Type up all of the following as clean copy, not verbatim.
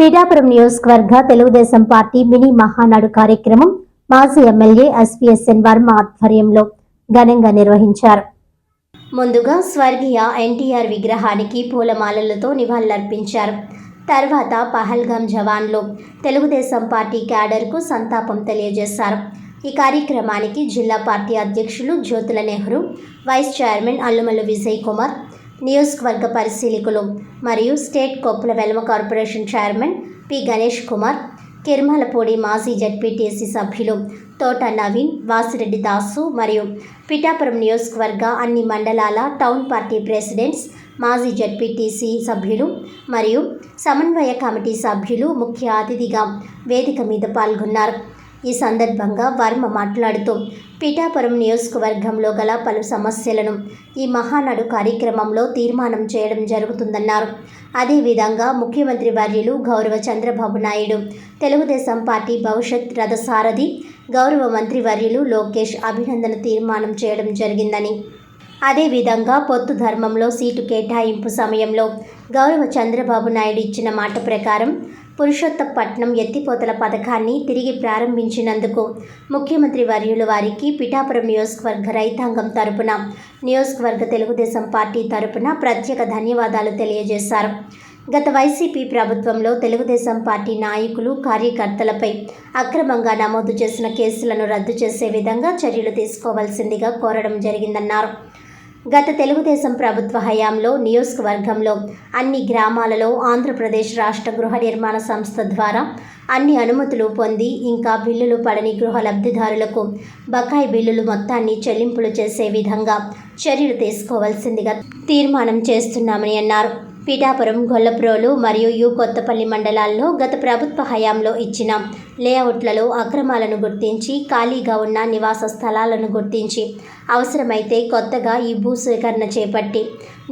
పీఠాపురం నియోజకవర్గ Telugu Desam party mini Mahanadu కార్యక్రమం మాజీ ఎమ్మెల్యే ఎస్పీఎస్ఎన్ వర్మ ఆధ్వర్యంలో ఘనంగా నిర్వహించారు. ముందుగా స్వర్గీయ ఎన్టీఆర్ విగ్రహానికి పూలమాలలతో నివాళులర్పించారు. తర్వాత పహల్గాం జవాన్లో తెలుగుదేశం పార్టీ క్యాడర్కు సంతాపం తెలియజేశారు. ఈ కార్యక్రమానికి జిల్లా పార్టీ అధ్యక్షులు జ్యోతుల నెహ్రూ, వైస్ చైర్మన్ అల్లుమల్లు విజయ్ కుమార్, నియోజకవర్గ పరిశీలకులు మరియు state Koppula Velama corporation chairman P Ganesh Kumar, Kirlampudi మాజీ జడ్పీటీసీ సభ్యులు తోట నవీన్, వాసిరెడ్డి దాసు మరియు పిఠాపురం నియోజకవర్గ అన్ని మండలాల టౌన్ పార్టీ ప్రెసిడెంట్స్, మాజీ జడ్పీటీసీ సభ్యులు మరియు సమన్వయ కమిటీ సభ్యులు ముఖ్య అతిథిగా వేదిక మీద పాల్గొన్నారు. ఈ సందర్భంగా వర్మ మాట్లాడుతూ పిఠాపురం నియోజకవర్గంలో గల పలు సమస్యలను ఈ మహానాడు కార్యక్రమంలో తీర్మానం చేయడం జరుగుతుందన్నారు. అదేవిధంగా ముఖ్యమంత్రి వర్యులు గౌరవ చంద్రబాబు నాయుడు, తెలుగుదేశం పార్టీ భవిష్యత్ రథసారథి గౌరవ మంత్రి వర్యులు లోకేష్ అభినందన తీర్మానం చేయడం జరిగిందని, అదేవిధంగా పొత్తు ధర్మంలో సీటు కేటాయింపు సమయంలో గౌరవ చంద్రబాబు నాయుడు ఇచ్చిన మాట ప్రకారం పురుషోత్తపట్నం ఎత్తిపోతల పథకాన్ని తిరిగి ప్రారంభించినందుకు ముఖ్యమంత్రి వర్యులు వారికి పిఠాపురం నియోజకవర్గ రైతాంగం తరపున, నియోజకవర్గ తెలుగుదేశం పార్టీ తరపున ప్రత్యేక ధన్యవాదాలు తెలియజేశారు. గత వైసీపీ ప్రభుత్వంలో తెలుగుదేశం పార్టీ నాయకులు, కార్యకర్తలపై అక్రమంగా నమోదు చేసిన కేసులను రద్దు చేసే విధంగా చర్యలు తీసుకోవాల్సిందిగా కోరడం జరిగిందన్నారు. గత తెలుగుదేశం ప్రభుత్వ హయాంలో నియోజకవర్గంలో అన్ని గ్రామాలలో ఆంధ్రప్రదేశ్ రాష్ట్ర గృహ నిర్మాణ సంస్థ ద్వారా అన్ని అనుమతులు పొంది ఇంకా బిల్లులు పడని గృహ లబ్ధిదారులకు బకాయి బిల్లులు మొత్తాన్ని చెల్లింపులు చేసే విధంగా చర్యలు తీసుకోవాల్సిందిగా తీర్మానం చేస్తున్నామని అన్నారు. పిఠాపురం, గొల్లప్రోలు మరియు యు కొత్తపల్లి మండలాల్లో గత ప్రభుత్వ హయాంలో ఇచ్చిన లేఅవుట్లలో అక్రమాలను గుర్తించి ఖాళీగా ఉన్న నివాస స్థలాలను గుర్తించి అవసరమైతే కొత్తగా ఈ భూసేకరణ చేపట్టి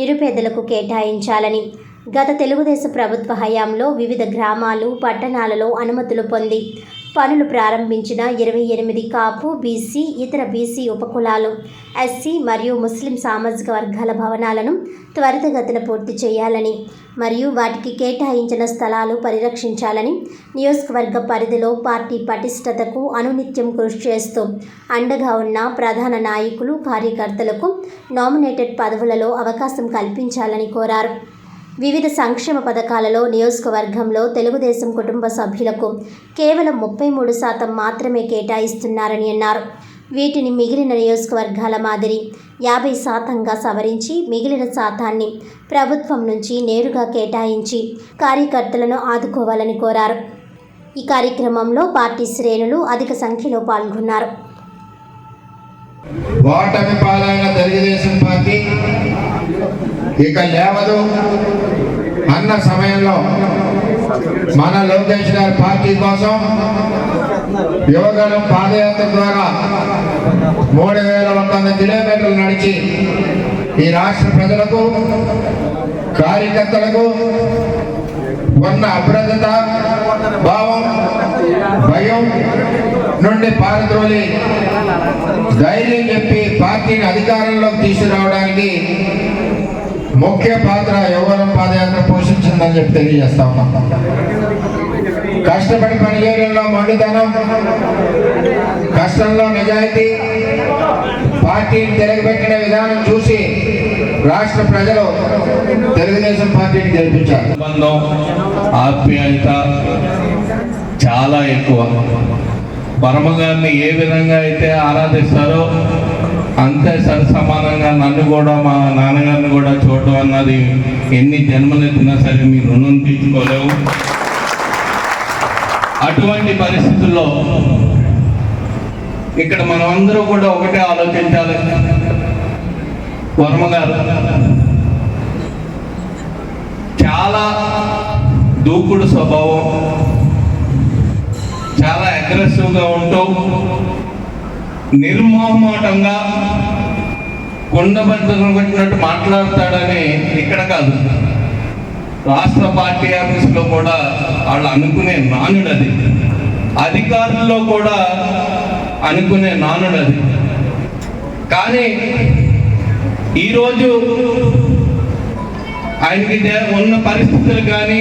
నిరుపేదలకు కేటాయించాలని, గత తెలుగుదేశం ప్రభుత్వ హయాంలో వివిధ గ్రామాలు, పట్టణాలలో అనుమతులు పొంది పనులు ప్రారంభించిన 28 కాపు, బీసీ, ఇతర బీసీ ఉపకులాలు, ఎస్సీ మరియు ముస్లిం సామాజిక వర్గాల భవనాలను త్వరితగతిన పూర్తి చేయాలని మరియు వాటికి కేటాయించిన స్థలాలు పరిరక్షించాలని, నియోజకవర్గ పరిధిలో పార్టీ పటిష్టతకు అనునిత్యం కృషి చేస్తూ అండగా ఉన్న ప్రధాన నాయకులు, కార్యకర్తలకు నామినేటెడ్ పదవులలో అవకాశం కల్పించాలని కోరారు. వివిధ సంక్షేమ పథకాలలో నియోజకవర్గంలో తెలుగుదేశం కుటుంబ సభ్యులకు కేవలం 33% మాత్రమే కేటాయిస్తున్నారని అన్నారు. వీటిని మిగిలిన నియోజకవర్గాల మాదిరి 50%గా సవరించి మిగిలిన శాతాన్ని ప్రభుత్వం నుంచి నేరుగా కేటాయించి కార్యకర్తలను ఆదుకోవాలని కోరారు. ఈ కార్యక్రమంలో పార్టీ శ్రేణులు అధిక సంఖ్యలో పాల్గొన్నారు. ఓటమి పాలైన తెలుగుదేశం పార్టీ ఇక లేవదు అన్న సమయంలో మన లోకేష్ గారి పార్టీ కోసం యువగలం పాదయాత్ర ద్వారా 3100 కిలోమీటర్లు నడిచి ఈ రాష్ట్ర ప్రజలకు, కార్యకర్తలకు ఉన్న అభద్రత భావం, భయం నుండి పారద్రోలి ధైర్యం చెప్పి పార్టీని అధికారంలోకి తీసుకురావడానికి ముఖ్య పాత్ర యువగలం పాదయాత్ర పోషించిందని చెప్పి తెలియజేస్తా ఉన్నాం. కష్టపడి పనిచేయడంలో మొండితనం, కష్టంలో నిజాయితీ, పార్టీని తిరగబెట్టిన విధానం చూసి రాష్ట్ర ప్రజలు తెలుగుదేశం పార్టీని గెలిపించారు. ఆప్యాయత చాలా ఎక్కువ. పరమగారిని ఏ విధంగా అయితే ఆరాధిస్తారో అంతే సమానంగా నన్ను కూడా, మా నాన్నగారిని కూడా చూడడం అన్నది ఎన్ని జన్మలెత్తినా సరే మీ రుణం తీర్చుకోలేవు. అటువంటి పరిస్థితుల్లో ఇక్కడ మనం అందరూ కూడా ఒకటే ఆలోచించాలి. వర్మగారు చాలా దూకుడు స్వభావం, చాలా అగ్రెసివ్గా ఉంటూ నిర్మోహమాటంగా కుండబద్దలు కొట్టినట్టు మాట్లాడతాడని ఇక్కడ కాదు, రాష్ట్ర పార్టీ ఆఫీసులో కూడా వాళ్ళు అనుకునే నానుడు అది, అధికారుల్లో కూడా అనుకునే నానుడు అది. కానీ ఈరోజు ఆయనకి ఉన్న పరిస్థితులు కానీ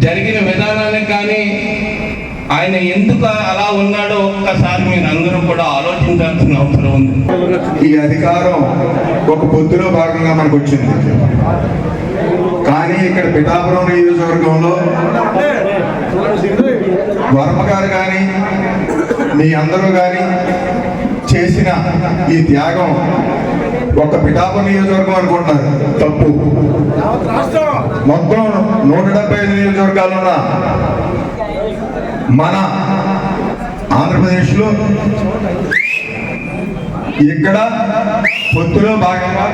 జరిగిన విధానానికి కానీ ఆయన ఎందుకు అలా ఉన్నాడో ఒక్కసారి మీరు అందరూ కూడా ఆలోచించాల్సిన అవసరం ఉంది. ఈ అధికారం ఒక పొత్తులో భాగంగా మనకు వచ్చింది. కానీ ఇక్కడ పిఠాపురం నియోజకవర్గంలో వర్మ గారు కానీ మీ అందరూ కానీ చేసిన ఈ త్యాగం ఒక పిఠాపురం నియోజకవర్గం అనుకుంటున్నారు, తప్పు. మొత్తం 175 నియోజకవర్గాలున్న మన ఆంధ్రప్రదేశ్లో ఇక్కడ పొత్తులో భాగంగా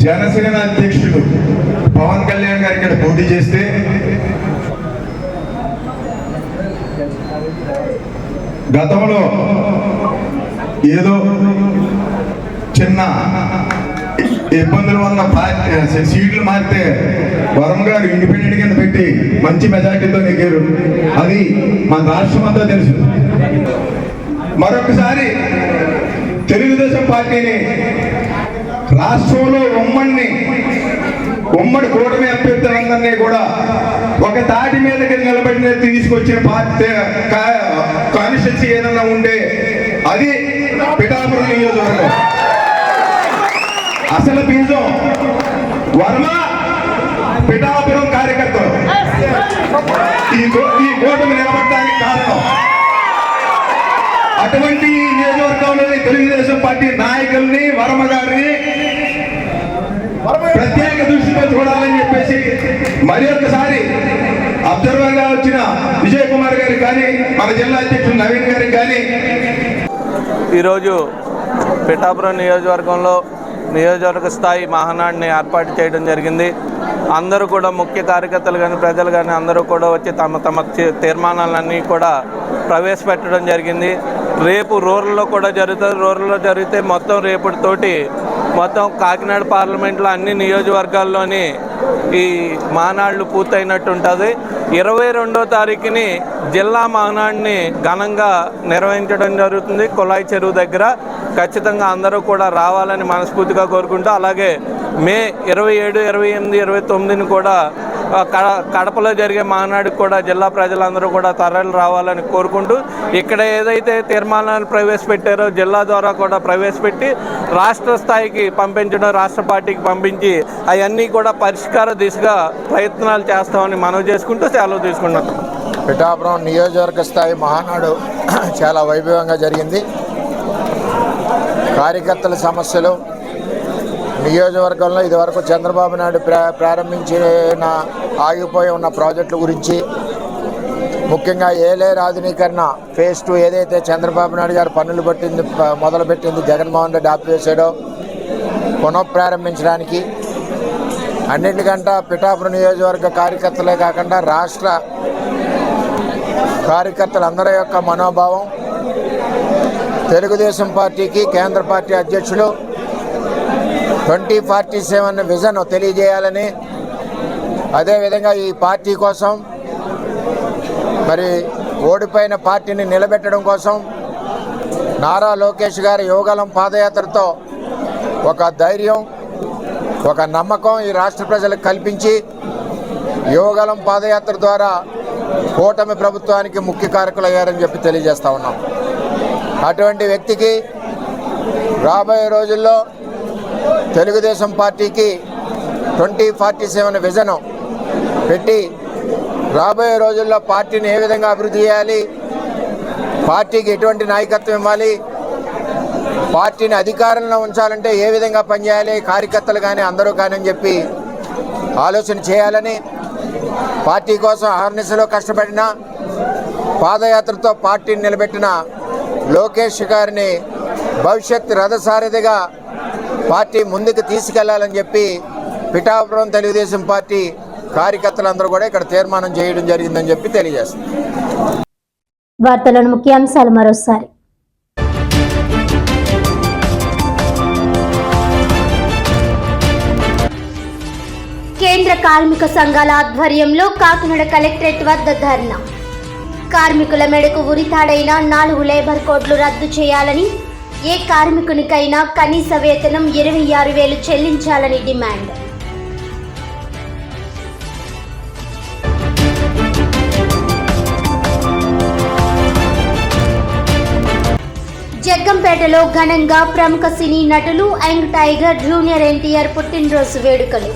జనసేన అధ్యక్షుడు పవన్ కళ్యాణ్ గారు ఇక్కడ పోటీ చేస్తే గతంలో ఏదో చిన్న ఇబ్బందుల వల్ల సీట్లు మారితే వర్మ గారు ఇండిపెండెంట్ కింద పెట్టి మంచి మెజార్టీతో నెగ్గారు. అది మన రాష్ట్రం అంతా తెలుసు. మరొకసారి తెలుగుదేశం పార్టీని రాష్ట్రంలో ఉమ్మడి కూటమి అభ్యర్థులందరినీ కూడా ఒక తాటి మీదకి నిలబడిన తీసుకొచ్చిన పార్టీ కాన్స్టిట్యూన్సీ ఏదన్నా ఉండే అది పిఠాపురం నియోజకవర్గం. అసలు బీజం వర్మ పిఠాపురం కార్యకర్తలు ఈ కూటమి నిలబడడానికి కారణం. అటువంటి నియోజకవర్గంలోని తెలుగుదేశం పార్టీ నాయకుల్ని వర్మ గారిని ప్రత్యేక దృష్టితో చూడాలని చెప్పేసి మరి ఒకసారి అబ్జర్వర్ గా వచ్చిన విజయ్ కుమార్ గారికి కానీ మన జిల్లా అధ్యక్షుడు నవీన్ గారికి కానీ ఈరోజు పిఠాపురం నియోజకవర్గంలో నియోజకవర్గ స్థాయి మహానాడిని ఏర్పాటు చేయడం జరిగింది. అందరూ కూడా ముఖ్య కార్యకర్తలు కానీ ప్రజలు కానీ అందరూ కూడా వచ్చి తమ తీర్మానాలన్నీ కూడా ప్రవేశపెట్టడం జరిగింది. రేపు రూరల్లో కూడా జరుగుతుంది. రూరల్లో జరిగితే మొత్తం రేపటితోటి మొత్తం కాకినాడ పార్లమెంట్లో అన్ని నియోజకవర్గాల్లోని ఈ మహానాడులు పూర్తయినట్టు ఉంటుంది. 22వ తారీఖుని జిల్లా మహానాడిని ఘనంగా నిర్వహించడం జరుగుతుంది కుళాయి చెరువు దగ్గర. ఖచ్చితంగా అందరూ కూడా రావాలని మనస్ఫూర్తిగా కోరుకుంటూ, అలాగే మే 27, 28, 29ని కూడా కడపలో జరిగే మహానాడుకు కూడా జిల్లా ప్రజలందరూ కూడా తరలి రావాలని కోరుకుంటూ, ఇక్కడ ఏదైతే తీర్మానాలు ప్రవేశపెట్టారో జిల్లా ద్వారా కూడా ప్రవేశపెట్టి రాష్ట్ర స్థాయికి పంపించడం, రాష్ట్ర పార్టీకి పంపించి అవన్నీ కూడా పరిష్కార దిశగా ప్రయత్నాలు చేస్తామని మనవి చేసుకుంటూ సెలవు తీసుకున్నాం. పిఠాపురం నియోజకవర్గ స్థాయి మహానాడు చాలా వైభవంగా జరిగింది. కార్యకర్తల సమస్యలు, నియోజకవర్గంలో ఇదివరకు చంద్రబాబు నాయుడు ప్రారంభించిన ఆగిపోయి ఉన్న ప్రాజెక్టుల గురించి, ముఖ్యంగా ఏలేరు ఆధునీకరణ ఫేజ్ 2 ఏదైతే చంద్రబాబు నాయుడు గారు పన్నులు మొదలుపెట్టింది జగన్మోహన్ రెడ్డి ఆపివేశాడో పునఃప్రారంభించడానికి, అన్నింటికంటే పిఠాపురం నియోజకవర్గ కార్యకర్తలే కాకుండా రాష్ట్ర కార్యకర్తలందరి యొక్క మనోభావం, తెలుగుదేశం పార్టీకి కేంద్ర పార్టీ అధ్యక్షులు 2047 విజన్ తెలియజేయాలని, అదేవిధంగా ఈ పార్టీ కోసం మరి ఓడిపోయిన పార్టీని నిలబెట్టడం కోసం నారా లోకేష్ గారి యువగలం పాదయాత్రతో ఒక ధైర్యం, ఒక నమ్మకం ఈ రాష్ట్ర ప్రజలకు కల్పించి యువగలం పాదయాత్ర ద్వారా కూటమి ప్రభుత్వానికి ముఖ్య కారకులయ్యారని చెప్పి తెలియజేస్తా ఉన్నాం. అటువంటి వ్యక్తికి రాబోయే రోజుల్లో తెలుగుదేశం పార్టీకి 2047 విజన్ పెట్టి రాబోయే రోజుల్లో పార్టీని ఏ విధంగా అభివృద్ధి చేయాలి, పార్టీకి ఎటువంటి నాయకత్వం ఇవ్వాలి, పార్టీని అధికారంలో ఉంచాలంటే ఏ విధంగా పనిచేయాలి, కార్యకర్తలు కానీ అందరూ కానీ అని చెప్పి ఆలోచన చేయాలని, పార్టీ కోసం అహర్నిశలో కష్టపడిన పాదయాత్రతో పార్టీని నిలబెట్టిన లోకేష్ గారిని భవిష్యత్ రథసారథిగా పార్టీ ముందుకు తీసుకెళ్లాలని చెప్పి పిఠాపురం తెలుగుదేశం పార్టీ కార్యకర్తలందరూ కూడా ఇక్కడ తీర్మానం చేయడం జరిగిందని చెప్పి తెలియజేస్తుంది. వార్తలను ముఖ్యాంశాలు మరోసారి. కేంద్ర కార్మిక సంఘాల ఆధ్వర్యంలో కాకినాడ కలెక్టరేట్ వద్ద ధర్నా. కార్మికుల మెడకు ఉరితాడైన 4 లేబర్ కోడ్లు రద్దు చేయాలని, ఏ కార్మికునికైనా కనీస వేతనం 26,000 చెల్లించాలని డిమాండ్. జగ్గంపేటలో ఘనంగా ప్రముఖ సినీ నటులు యంగ్ టైగర్ జూనియర్ ఎన్టీఆర్ పుట్టినరోజు వేడుకలు.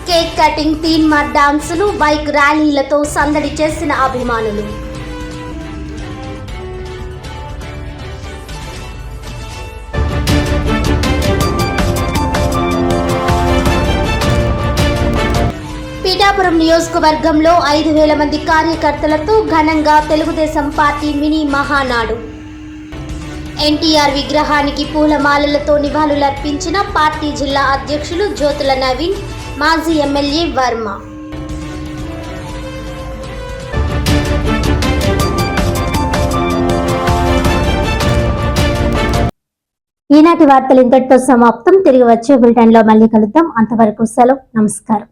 కేక్ కటింగ్, థీమ్ డాన్సులు, బైక్ ర్యాలీలతో సందడి చేసిన అభిమానులు. పిఠాపురం నియోజకవర్గంలో 5,000 మంది కార్యకర్తలతో ఘనంగా తెలుగుదేశం పార్టీ మినీ మహానాడు. ఎన్టీఆర్ విగ్రహానికి పూలమాలలతో నివాళులర్పించిన పార్టీ జిల్లా అధ్యక్షులు జ్యోతుల నవీన్, మాజీ ఎమ్మెల్యే వర్మ. ఈనాటి వార్తలు ఇంతటితో సమాప్తం. తిరిగి వచ్చే బులెటిన్లో మళ్ళీ కలుద్దాం. అంతవరకు సెలవు. నమస్కారం.